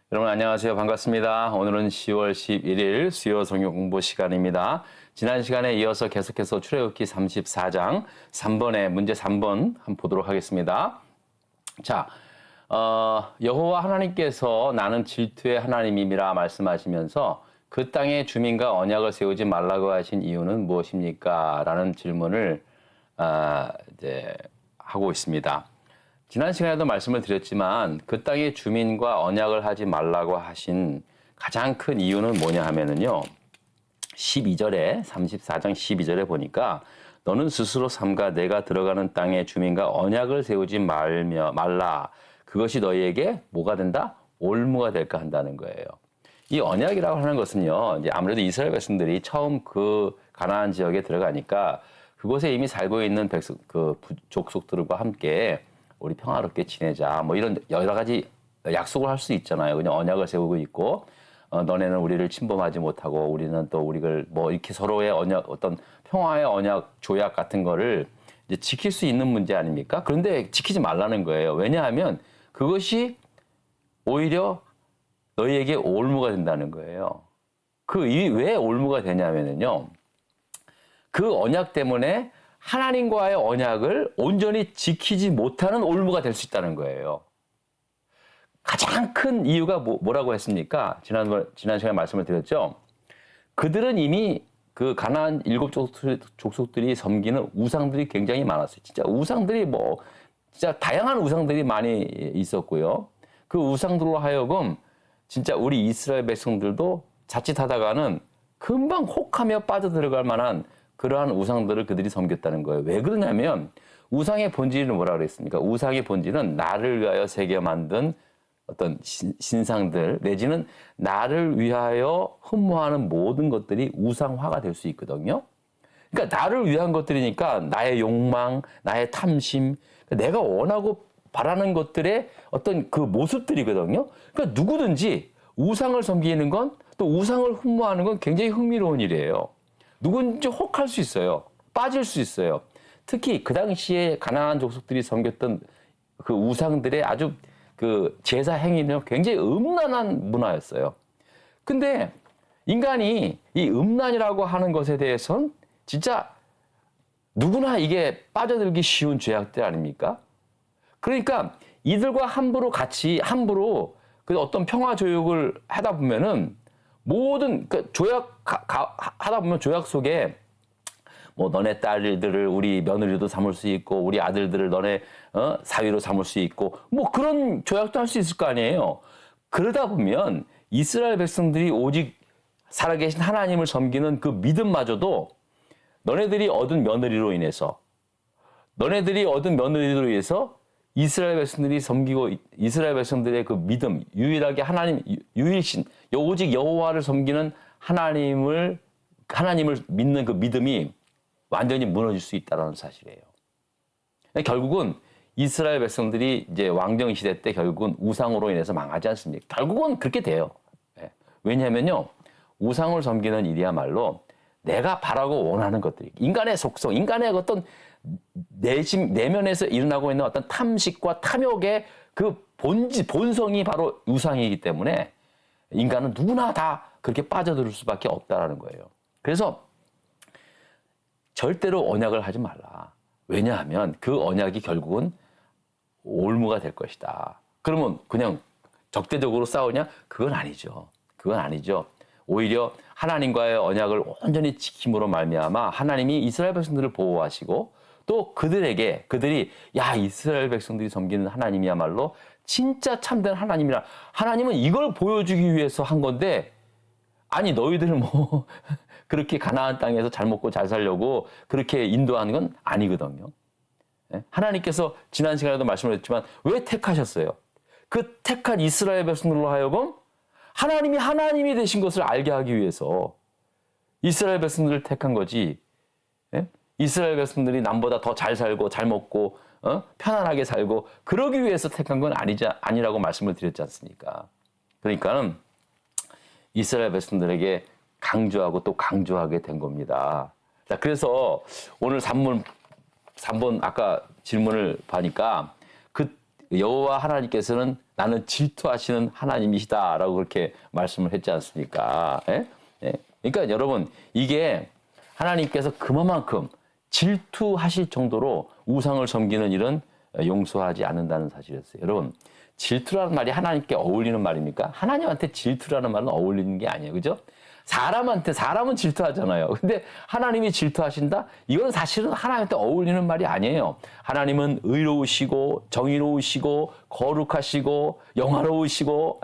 여러분 안녕하세요. 반갑습니다. 오늘은 10월 11일 수요 성경 공부 시간입니다. 지난 시간에 이어서 계속해서 출애굽기 34장 3번의 문제 3번 한번 보도록 하겠습니다. 자, 여호와 하나님께서 나는 질투의 하나님임이라 말씀하시면서 그 땅의 주민과 언약을 세우지 말라고 하신 이유는 무엇입니까? 라는 질문을 이제 하고 있습니다. 지난 시간에도 말씀을 드렸지만 그 땅의 주민과 언약을 하지 말라고 하신 가장 큰 이유는 뭐냐 하면은요. 12절에 34장 12절에 보니까 너는 스스로 삼가 내가 들어가는 땅의 주민과 언약을 세우지 말라. 그것이 너희에게 뭐가 된다? 올무가 될까 한다는 거예요. 이 언약이라고 하는 것은요. 이제 아무래도 이스라엘 백성들이 처음 그 가나안 지역에 들어가니까 그곳에 이미 살고 있는 족속들과 함께 우리 평화롭게 지내자. 뭐 이런 여러 가지 약속을 할 수 있잖아요. 그냥 언약을 세우고 있고, 너네는 우리를 침범하지 못하고, 우리는 또 우리를 뭐 이렇게 서로의 언약, 어떤 평화의 언약, 조약 같은 거를 이제 지킬 수 있는 문제 아닙니까? 그런데 지키지 말라는 거예요. 왜냐하면 그것이 오히려 너희에게 올무가 된다는 거예요. 왜 올무가 되냐면요. 그 언약 때문에 하나님과의 언약을 온전히 지키지 못하는 올무가 될 수 있다는 거예요. 가장 큰 이유가 뭐라고 했습니까? 지난 시간에 말씀을 드렸죠. 그들은 이미 그 가나안 7족속들이 섬기는 우상들이 굉장히 많았어요. 진짜 우상들이 진짜 다양한 우상들이 많이 있었고요. 그 우상들로 하여금 진짜 우리 이스라엘 백성들도 자칫하다가는 금방 혹하며 빠져들어갈 만한 그러한 우상들을 그들이 섬겼다는 거예요. 왜 그러냐면 우상의 본질은 뭐라 그랬습니까? 우상의 본질은 나를 위하여 새겨 만든 어떤 신상들 내지는 나를 위하여 흠모하는 모든 것들이 우상화가 될 수 있거든요. 그러니까 나를 위한 것들이니까 나의 욕망, 나의 탐심, 내가 원하고 바라는 것들의 어떤 그 모습들이거든요. 그러니까 누구든지 우상을 섬기는 건 또 우상을 흠모하는 건 굉장히 흥미로운 일이에요. 누군지 혹할 수 있어요. 빠질 수 있어요. 특히 그 당시에 가나안 족속들이 섬겼던 그 우상들의 아주 그 제사 행위는 굉장히 음란한 문화였어요. 근데 인간이 이 음란이라고 하는 것에 대해서는 진짜 누구나 이게 빠져들기 쉬운 죄악들 아닙니까? 그러니까 이들과 함부로 그 어떤 평화 조약을 하다 보면은 모든 조약 하다 보면 조약 속에 뭐 너네 딸들을 우리 며느리도 삼을 수 있고 우리 아들들을 너네 사위로 삼을 수 있고 뭐 그런 조약도 할 수 있을 거 아니에요. 그러다 보면 이스라엘 백성들이 오직 살아계신 하나님을 섬기는 그 믿음마저도 너네들이 얻은 며느리로 인해서 이스라엘 백성들이 섬기고 이스라엘 백성들의 그 믿음, 유일하게 하나님, 유일신, 오직 여호와를 섬기는 하나님을 믿는 그 믿음이 완전히 무너질 수 있다는 사실이에요. 결국은 이스라엘 백성들이 이제 왕정 시대 때 결국은 우상으로 인해서 망하지 않습니까? 결국은 그렇게 돼요. 왜냐하면요, 우상을 섬기는 일이야말로 내가 바라고 원하는 것들이 인간의 속성, 인간의 어떤 내면에서 일어나고 있는 어떤 탐식과 탐욕의 그 본성이 바로 우상이기 때문에 인간은 누구나 다 그렇게 빠져들 수밖에 없다라는 거예요. 그래서 절대로 언약을 하지 말라. 왜냐하면 그 언약이 결국은 올무가 될 것이다. 그러면 그냥 적대적으로 싸우냐? 그건 아니죠. 오히려 하나님과의 언약을 온전히 지킴으로 말미암아 하나님이 이스라엘 백성들을 보호하시고 또 그들이 이스라엘 백성들이 섬기는 하나님이야말로 진짜 참된 하나님이라 하나님은 이걸 보여주기 위해서 한 건데 아니 너희들 그렇게 가나안 땅에서 잘 먹고 잘 살려고 그렇게 인도하는 건 아니거든요. 하나님께서 지난 시간에도 말씀을 했지만 왜 택하셨어요? 그 택한 이스라엘 백성들로 하여금 하나님이 되신 것을 알게 하기 위해서 이스라엘 백성들을 택한 거지. 이스라엘 백성들이 남보다 더 잘 살고 잘 먹고 편안하게 살고 그러기 위해서 택한 건 아니라고 말씀을 드렸지 않습니까? 그러니까는 이스라엘 백성들에게 강조하고 또 강조하게 된 겁니다. 자, 그래서 오늘 3번 아까 질문을 보니까 여호와 하나님께서는 나는 질투하시는 하나님이시다라고 그렇게 말씀을 했지 않습니까? 예? 예. 그러니까 여러분 이게 하나님께서 그만큼 질투하실 정도로 우상을 섬기는 일은 용서하지 않는다는 사실이었어요. 여러분 질투라는 말이 하나님께 어울리는 말입니까? 하나님한테 질투라는 말은 어울리는 게 아니에요. 그죠? 사람은 질투하잖아요. 근데 하나님이 질투하신다? 이건 사실은 하나님한테 어울리는 말이 아니에요. 하나님은 의로우시고 정의로우시고 거룩하시고 영화로우시고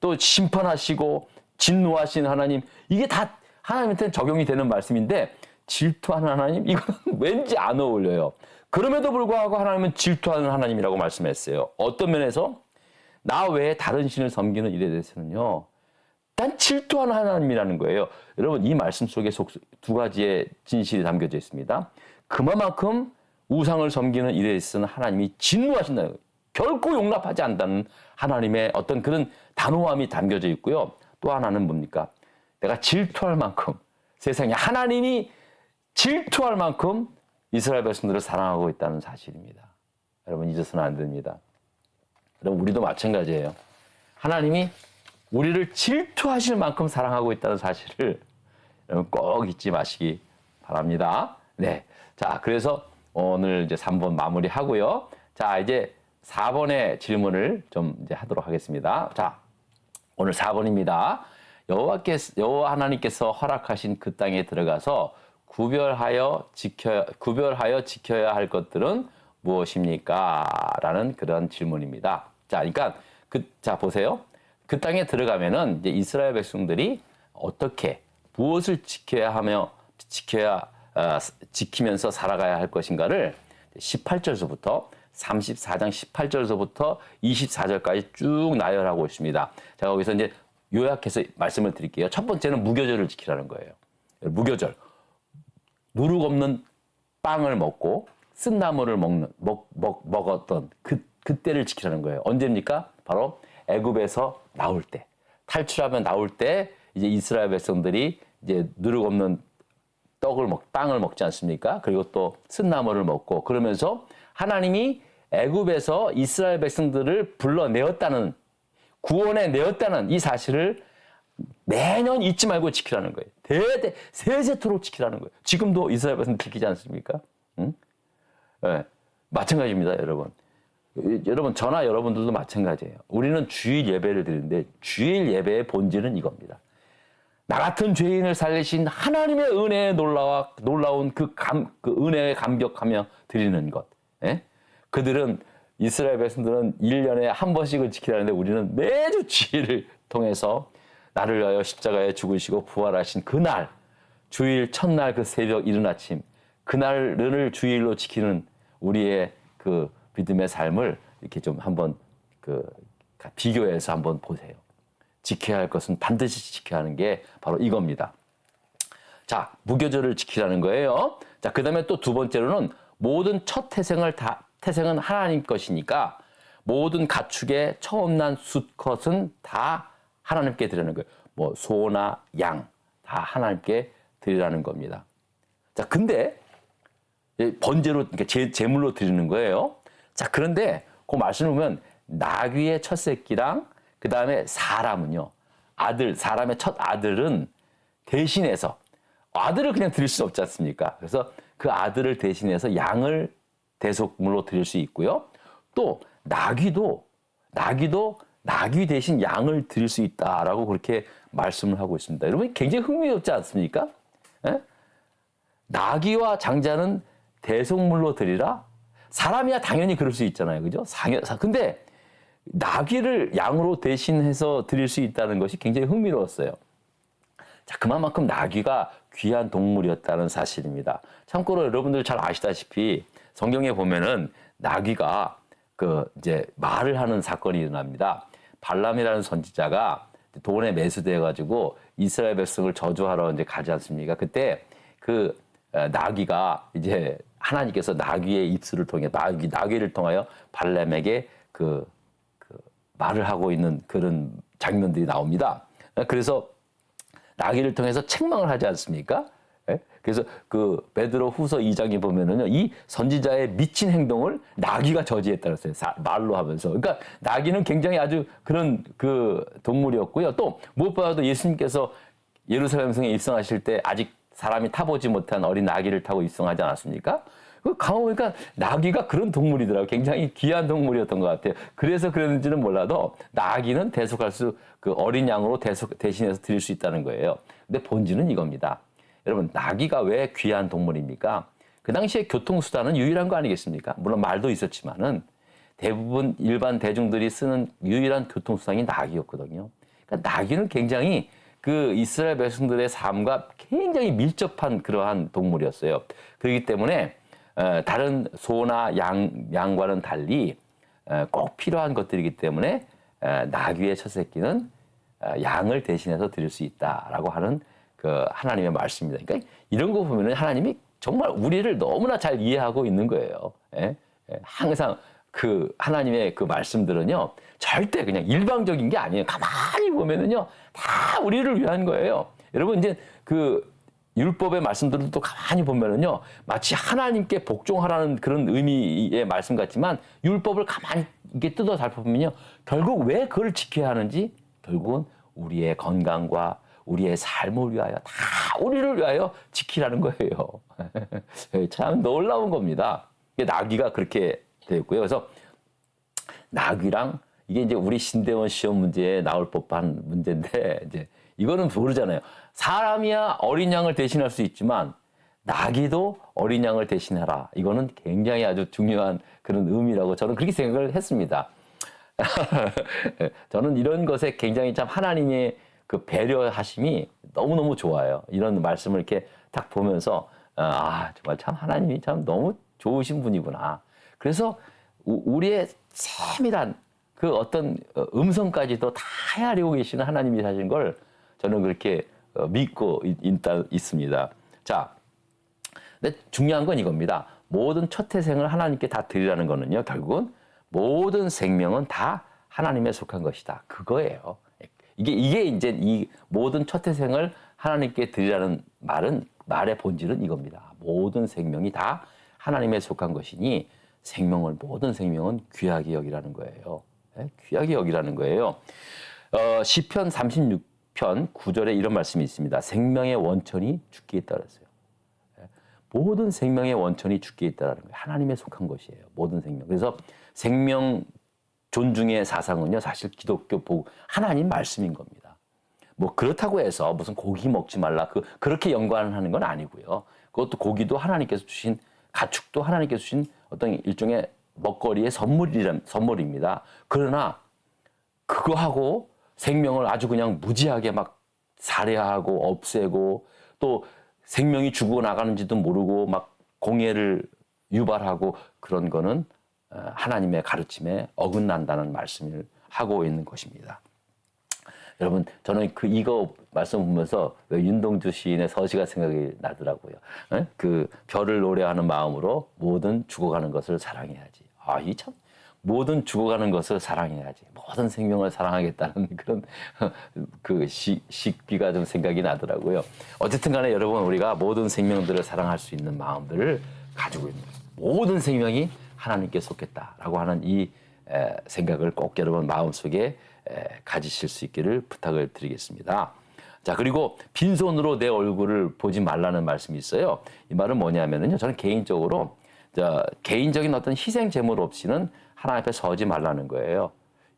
또 심판하시고 진노하신 하나님, 이게 다 하나님한테는 적용이 되는 말씀인데 질투하는 하나님? 이건 왠지 안 어울려요. 그럼에도 불구하고 하나님은 질투하는 하나님이라고 말씀했어요. 어떤 면에서? 나 외에 다른 신을 섬기는 일에 대해서는요, 난 질투하는 하나님이라는 거예요. 여러분 이 말씀 속에 두 가지의 진실이 담겨져 있습니다. 그만큼 우상을 섬기는 일에 있어서는 하나님이 진노하신다는 거예요. 결코 용납하지 않는다는 하나님의 어떤 그런 단호함이 담겨져 있고요. 또 하나는 뭡니까? 내가 질투할 만큼, 세상에 하나님이 질투할 만큼 이스라엘 백성들을 사랑하고 있다는 사실입니다. 여러분 잊어서는 안 됩니다. 여러분 우리도 마찬가지예요. 하나님이 우리를 질투하실 만큼 사랑하고 있다는 사실을 여러분 꼭 잊지 마시기 바랍니다. 네. 자, 그래서 오늘 이제 3번 마무리하고요. 자, 이제 4번의 질문을 좀 이제 하도록 하겠습니다. 자, 오늘 4번입니다. 여호와 하나님께서 허락하신 그 땅에 들어가서 구별하여 지켜야 할 것들은 무엇입니까? 라는 그런 질문입니다. 자, 그러니까 자, 보세요. 그 땅에 들어가면은 이제 이스라엘 백성들이 어떻게 무엇을 지키면서 살아가야 할 것인가를 18절서부터 34장 18절서부터 24절까지 쭉 나열하고 있습니다. 제가 거기서 이제 요약해서 말씀을 드릴게요. 첫 번째는 무교절을 지키라는 거예요. 무교절. 누룩 없는 빵을 먹고 쓴나물을 먹었던 그때를 지키라는 거예요. 언제입니까? 바로 애굽에서 나올 때, 탈출하면 나올 때 이제 이스라엘 백성들이 이제 누룩 없는 빵을 먹지 않습니까? 그리고 또 쓴나물을 먹고 그러면서 하나님이 애굽에서 이스라엘 백성들을 불러내었다는, 구원해 내었다는 이 사실을 매년 잊지 말고 지키라는 거예요. 세세토록 지키라는 거예요. 지금도 이스라엘 백성 지키지 않습니까? 응? 네, 마찬가지입니다, 여러분. 여러분, 저나 여러분들도 마찬가지예요. 우리는 주일 예배를 드리는데 주일 예배의 본질은 이겁니다. 나 같은 죄인을 살리신 하나님의 은혜에 놀라운 그 은혜에 감격하며 드리는 것. 예? 그들은, 이스라엘 백성들은 1년에 한 번씩은 지키라는데 우리는 매주 주일을 통해서 나를 위하여 십자가에 죽으시고 부활하신 그날, 주일 첫날 그 새벽 이른 아침, 그날을 주일로 지키는 우리의 그 믿음의 삶을 이렇게 좀 한번 비교해서 한번 보세요. 지켜야 할 것은 반드시 지켜야 하는 게 바로 이겁니다. 자, 무교절을 지키라는 거예요. 자, 그 다음에 또 두 번째로는 모든 첫 태생은 하나님 것이니까 모든 가축의 처음 난 수컷은 다 하나님께 드리는 거예요. 뭐 소나 양 다 하나님께 드리라는 겁니다. 자, 근데 번제로, 그러니까 제물로 드리는 거예요. 자, 그런데 그 말씀을 보면 나귀의 첫 새끼랑 그 다음에 사람은요, 사람의 첫 아들은 대신해서, 아들을 그냥 드릴 수 없지 않습니까? 그래서 그 아들을 대신해서 양을 대속물로 드릴 수 있고요. 또 나귀도 나귀 대신 양을 드릴 수 있다라고 그렇게 말씀을 하고 있습니다. 여러분 굉장히 흥미롭지 않습니까? 예? 나귀와 장자는 대속물로 드리라? 사람이야 당연히 그럴 수 있잖아요. 그죠? 근데 나귀를 양으로 대신해서 드릴 수 있다는 것이 굉장히 흥미로웠어요. 자, 그만큼 나귀가 귀한 동물이었다는 사실입니다. 참고로 여러분들 잘 아시다시피 성경에 보면은 나귀가 이제 말을 하는 사건이 일어납니다. 발람이라는 선지자가 돈에 매수돼 가지고 이스라엘 백성을 저주하러 이제 가지 않습니까? 그때 나귀가 이제 하나님께서 나귀의 입술을 통해 나귀를 통하여 발람에게 말을 하고 있는 그런 장면들이 나옵니다. 그래서 나귀를 통해서 책망을 하지 않습니까? 예? 그래서 그 베드로 후서 2장에 보면은요, 이 선지자의 미친 행동을 나귀가 저지했다고 했어요. 말로 하면서. 그러니까 나귀는 굉장히 아주 그런 그 동물이었고요. 또 무엇보다도 예수님께서 예루살렘 성에 입성하실 때 아직 사람이 타보지 못한 어린 나귀를 타고 입성하지 않았습니까? 그 강호니까 나귀가 그런 동물이더라고요. 굉장히 귀한 동물이었던 것 같아요. 그래서 그랬는지는 몰라도 나귀는 대속할 그 어린 양으로 대신해서 드릴 수 있다는 거예요. 근데 본질은 이겁니다. 여러분, 나귀가 왜 귀한 동물입니까? 그 당시에 교통수단은 유일한 거 아니겠습니까? 물론 말도 있었지만은 대부분 일반 대중들이 쓰는 유일한 교통수단이 나귀였거든요. 그러니까 나귀는 굉장히 그 이스라엘 백성들의 삶과 굉장히 밀접한 그러한 동물이었어요. 그렇기 때문에 다른 소나 양과는 달리 꼭 필요한 것들이기 때문에 나귀의 첫 새끼는 양을 대신해서 드릴 수 있다라고 하는 그 하나님의 말씀입니다. 그러니까 이런 거 보면은 하나님이 정말 우리를 너무나 잘 이해하고 있는 거예요. 예? 항상 그 하나님의 그 말씀들은요, 절대 그냥 일방적인 게 아니에요. 가만히 보면은요, 다 우리를 위한 거예요. 여러분, 이제 그 율법의 말씀들을 또 가만히 보면은요, 마치 하나님께 복종하라는 그런 의미의 말씀 같지만, 율법을 가만히 이렇게 뜯어 살펴보면요, 결국 왜 그걸 지켜야 하는지, 결국은 우리의 건강과 우리의 삶을 위하여, 다 우리를 위하여 지키라는 거예요. 참 놀라운 겁니다. 나귀가 그렇게 되었고요. 그래서 나귀랑 이게 이제 우리 신대원 시험 문제에 나올 법한 문제인데, 이제 이거는 모르잖아요. 사람이야 어린 양을 대신할 수 있지만 나귀도 어린 양을 대신해라. 이거는 굉장히 아주 중요한 그런 의미라고 저는 그렇게 생각을 했습니다. 저는 이런 것에 굉장히 참 하나님의 그 배려하심이 너무너무 좋아요. 이런 말씀을 이렇게 딱 보면서 정말 참 하나님이 참 너무 좋으신 분이구나. 그래서 우리의 세밀한 그 어떤 음성까지도 다 헤아리고 계시는 하나님이라는 걸 저는 그렇게 믿고 있습니다. 자, 근데 중요한 건 이겁니다. 모든 첫 태생을 하나님께 다 드리라는 거는요, 결국은 모든 생명은 다 하나님에 속한 것이다. 그거예요. 이게 이제 이 모든 첫 태생을 하나님께 드리라는 말의 본질은 이겁니다. 모든 생명이 다 하나님에 속한 것이니 모든 생명은 귀하게 여기라는 거예요. 귀하게 여기라는 거예요. 시편 36편 9절에 이런 말씀이 있습니다. 생명의 원천이 주께 있다 그랬어요. 모든 생명의 원천이 주께 있다는 거예요. 하나님에 속한 것이에요. 모든 생명. 그래서 생명 존중의 사상은요, 사실 기독교 하나님 말씀인 겁니다. 뭐 그렇다고 해서 무슨 고기 먹지 말라 그렇게 연관하는 건 아니고요. 그것도 고기도 하나님께서 주신, 가축도 하나님께서 주신 어떤 일종의 먹거리의 선물입니다. 그러나 그거하고 생명을 아주 그냥 무지하게 막 살해하고 없애고 또 생명이 죽어 나가는지도 모르고 막 공해를 유발하고 그런 거는 하나님의 가르침에 어긋난다는 말씀을 하고 있는 것입니다. 여러분, 저는 이거 말씀 보면서 윤동주 시인의 서시가 생각이 나더라고요. 그 별을 노래하는 마음으로 모든 죽어가는 것을 사랑해야지. 이 참 모든 죽어가는 것을 사랑해야지. 모든 생명을 사랑하겠다는 그런 그 시귀가 좀 생각이 나더라고요. 어쨌든 간에 여러분, 우리가 모든 생명들을 사랑할 수 있는 마음들을 가지고 있는 모든 생명이 하나님께 속했다라고 하는 이 생각을 꼭 여러분 마음속에 가지실 수 있기를 부탁을 드리겠습니다. 자, 그리고 빈손으로 내 얼굴을 보지 말라는 말씀이 있어요. 이 말은 뭐냐면요, 저는 개인적으로 개인적인 어떤 희생 제물 없이는 하나님 앞에 서지 말라는 거예요.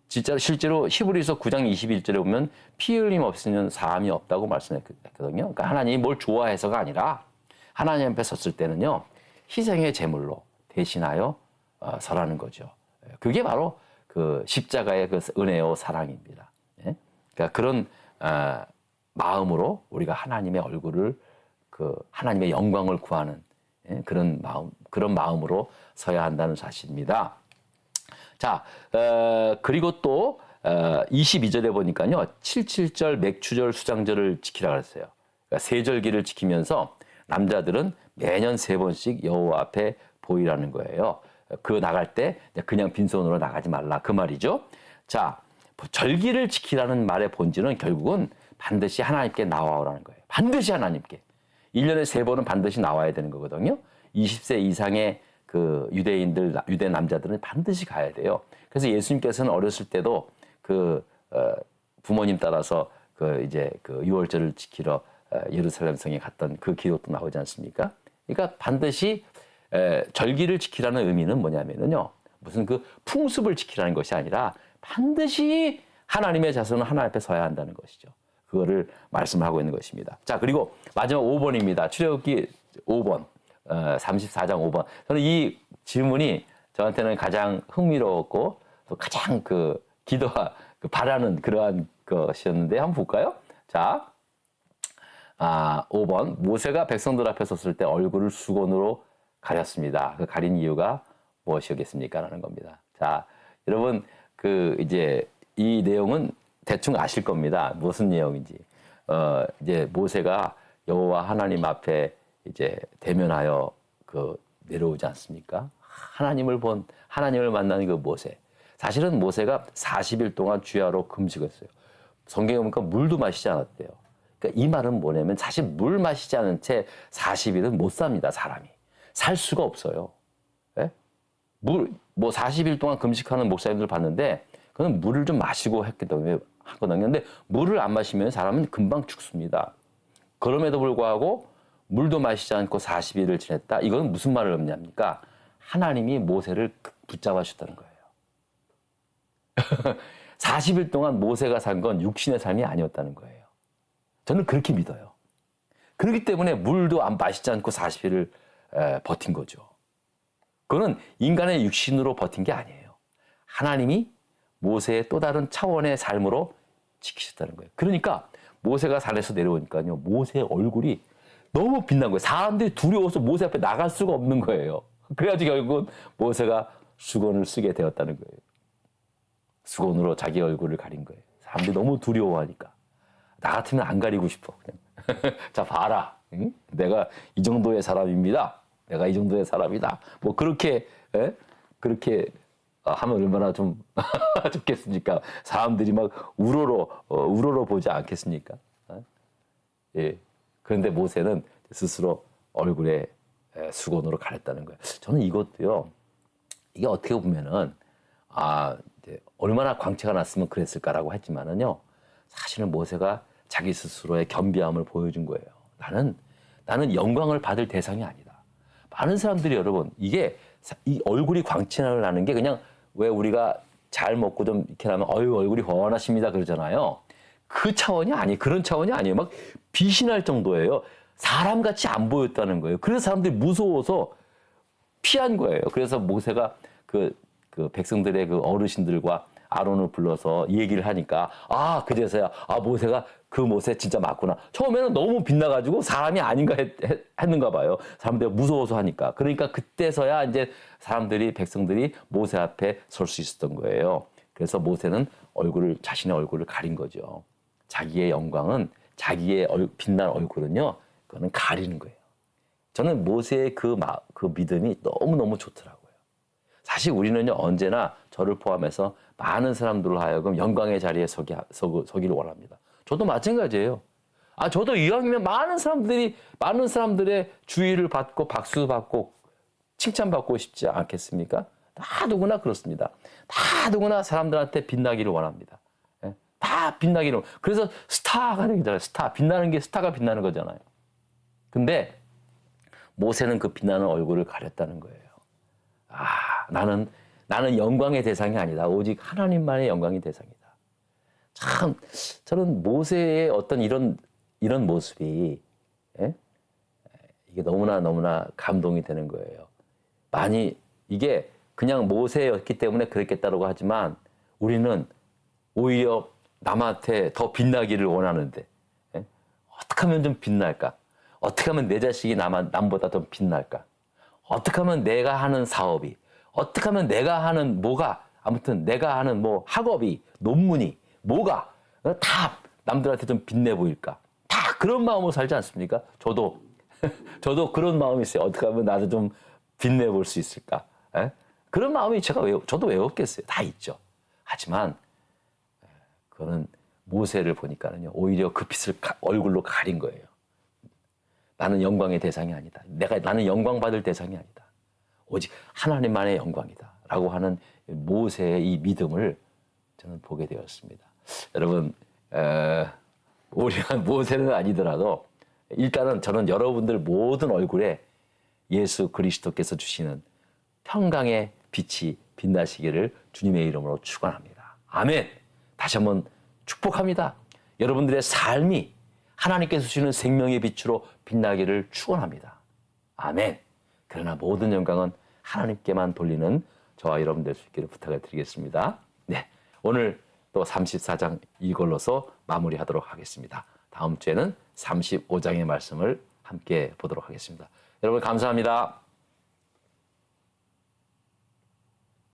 실제로 히브리서 9장 21절에 보면 피 흘림 없이는 사함이 없다고 말씀했거든요. 그러니까 하나님이 뭘 좋아해서가 아니라 하나님 앞에 섰을 때는요, 희생의 제물로 대신하여 서라는 거죠. 그게 바로 그 십자가의 그 은혜요 사랑입니다. 그러니까 그런 마음으로 우리가 하나님의 얼굴을 하나님의 영광을 구하는 그런 마음으로 서야 한다는 사실입니다. 자, 그리고 또 22절에 보니까요, 77절, 맥추절, 수장절을 지키라 그랬어요. 그러니까 세절기를 지키면서 남자들은 매년 3번씩 여호와 앞에 보이라는 거예요. 나갈 때 그냥 빈손으로 나가지 말라 그 말이죠. 자, 절기를 지키라는 말의 본질은 결국은 반드시 하나님께 나와오라는 거예요. 반드시 하나님께. 1년에 3번은 반드시 나와야 되는 거거든요. 20세 이상의 그 유대 남자들은 반드시 가야 돼요. 그래서 예수님께서는 어렸을 때도 부모님 따라서 이제 유월절을 지키러 예루살렘 성에 갔던 그 기록도 나오지 않습니까? 그러니까 반드시 절기를 지키라는 의미는 뭐냐면요. 무슨 그 풍습을 지키라는 것이 아니라 반드시 하나님의 자손은 하나님 앞에 서야 한다는 것이죠. 그거를 말씀하고 있는 것입니다. 자, 그리고 마지막 5번입니다. 출애굽기 5번, 34장 5번. 저는 이 질문이 저한테는 가장 흥미로웠고 또 가장 기도와 바라는 그러한 것이었는데 한번 볼까요? 자, 5번. 모세가 백성들 앞에 섰을 때 얼굴을 수건으로 가렸습니다. 그 가린 이유가 무엇이었겠습니까? 라는 겁니다. 자, 여러분, 이제 이 내용은 대충 아실 겁니다. 무슨 내용인지. 이제 모세가 여호와 하나님 앞에 이제 대면하여 내려오지 않습니까? 하나님을 만나는 그 모세. 사실은 모세가 40일 동안 주야로 금식했어요. 성경에 보니까 물도 마시지 않았대요. 그러니까 이 말은 뭐냐면 사실 물 마시지 않은 채 40일은 못 삽니다, 사람이. 살 수가 없어요. 예? 40일 동안 금식하는 목사님들 봤는데 그는 물을 좀 마시고 했거든요. 근데 물을 안 마시면 사람은 금방 죽습니다. 그럼에도 불구하고 물도 마시지 않고 40일을 지냈다. 이건 무슨 말을 의미합니까? 하나님이 모세를 붙잡아 주셨다는 거예요. 40일 동안 모세가 산 건 육신의 삶이 아니었다는 거예요. 저는 그렇게 믿어요. 그렇기 때문에 물도 안 마시지 않고 40일을 버틴 거죠. 그거는 인간의 육신으로 버틴 게 아니에요. 하나님이 모세의 또 다른 차원의 삶으로 지키셨다는 거예요. 그러니까 모세가 산에서 내려오니까요. 모세의 얼굴이 너무 빛난 거예요. 사람들이 두려워서 모세 앞에 나갈 수가 없는 거예요. 그래가지고 결국은 모세가 수건을 쓰게 되었다는 거예요. 수건으로 자기 얼굴을 가린 거예요. 사람들이 너무 두려워하니까. 나 같으면 안 가리고 싶어. 그냥. 자, 봐라. 응? 내가 이 정도의 사람입니다. 내가 이 정도의 사람이다. 뭐 그렇게 하면 얼마나 좀 좋겠습니까? 사람들이 막 우러러 보지 않겠습니까? 예. 그런데 모세는 스스로 얼굴에 수건으로 가렸다는 거예요. 저는 이것도요. 이게 어떻게 보면은 이제 얼마나 광채가 났으면 그랬을까라고 했지만은요. 사실은 모세가 자기 스스로의 겸비함을 보여준 거예요. 나는 영광을 받을 대상이 아니다. 많은 사람들이 여러분 이 얼굴이 광채를 나는 게 그냥 왜 우리가 잘 먹고 좀 이렇게 나면 얼굴이 훤하십니다 그러잖아요. 그런 차원이 아니에요. 막 빛이 날 정도예요. 사람같이 안 보였다는 거예요. 그래서 사람들이 무서워서 피한 거예요. 그래서 모세가 그 백성들의 그 어르신들과 아론을 불러서 얘기를 하니까 그제서야 모세가 그 모세 진짜 맞구나. 처음에는 너무 빛나가지고 사람이 아닌가 했는가 봐요. 사람들이 무서워서 하니까. 그러니까 그때서야 이제 백성들이 모세 앞에 설 수 있었던 거예요. 그래서 모세는 자신의 얼굴을 가린 거죠. 자기의 영광은 자기의 빛난 얼굴은요. 그거는 가리는 거예요. 저는 모세의 그 믿음이 너무너무 좋더라고요. 사실 우리는요, 언제나 저를 포함해서 많은 사람들로 하여금 영광의 자리에 서기를 원합니다. 저도 마찬가지예요. 저도 이왕이면 많은 사람들의 주의를 받고 박수 받고 칭찬받고 싶지 않겠습니까? 다 누구나 그렇습니다. 다 누구나 사람들한테 빛나기를 원합니다. 다 빛나기를. 그래서 스타가 되잖아요. 빛나는 게 스타가 빛나는 거잖아요. 근데 모세는 그 빛나는 얼굴을 가렸다는 거예요. 나는 영광의 대상이 아니다. 오직 하나님만의 영광의 대상이다. 참, 저는 모세의 어떤 이런 모습이, 이게 너무나 감동이 되는 거예요. 이게 그냥 모세였기 때문에 그랬겠다고 하지만 우리는 오히려 남한테 더 빛나기를 원하는데, 어떻게 하면 좀 빛날까? 어떻게 하면 내 자식이 남보다 더 빛날까? 어떻게 하면 내가 하는 사업이, 어떻게 하면 내가 하는 내가 하는 학업이, 논문이, 다 남들한테 좀 빛내 보일까? 다 그런 마음으로 살지 않습니까? 저도 그런 마음이 있어요. 어떻게 하면 나도 좀 빛내 볼 수 있을까? 그런 마음이 저도 왜 없겠어요? 다 있죠. 하지만, 그거는 모세를 보니까는요, 오히려 그 빛을 얼굴로 가린 거예요. 나는 영광의 대상이 아니다. 나는 영광 받을 대상이 아니다. 오직 하나님만의 영광이다. 라고 하는 모세의 이 믿음을 저는 보게 되었습니다. 여러분, 우리가 모세는 아니더라도 일단은 저는 여러분들 모든 얼굴에 예수 그리스도께서 주시는 평강의 빛이 빛나시기를 주님의 이름으로 축원합니다. 아멘. 다시 한번 축복합니다. 여러분들의 삶이 하나님께서 주시는 생명의 빛으로 빛나기를 축원합니다. 아멘. 그러나 모든 영광은 하나님께만 돌리는 저와 여러분 될 수 있기를 부탁을 드리겠습니다. 네, 오늘 또 34장 이걸로서 마무리하도록 하겠습니다. 다음 주에는 35장의 말씀을 함께 보도록 하겠습니다. 여러분 감사합니다.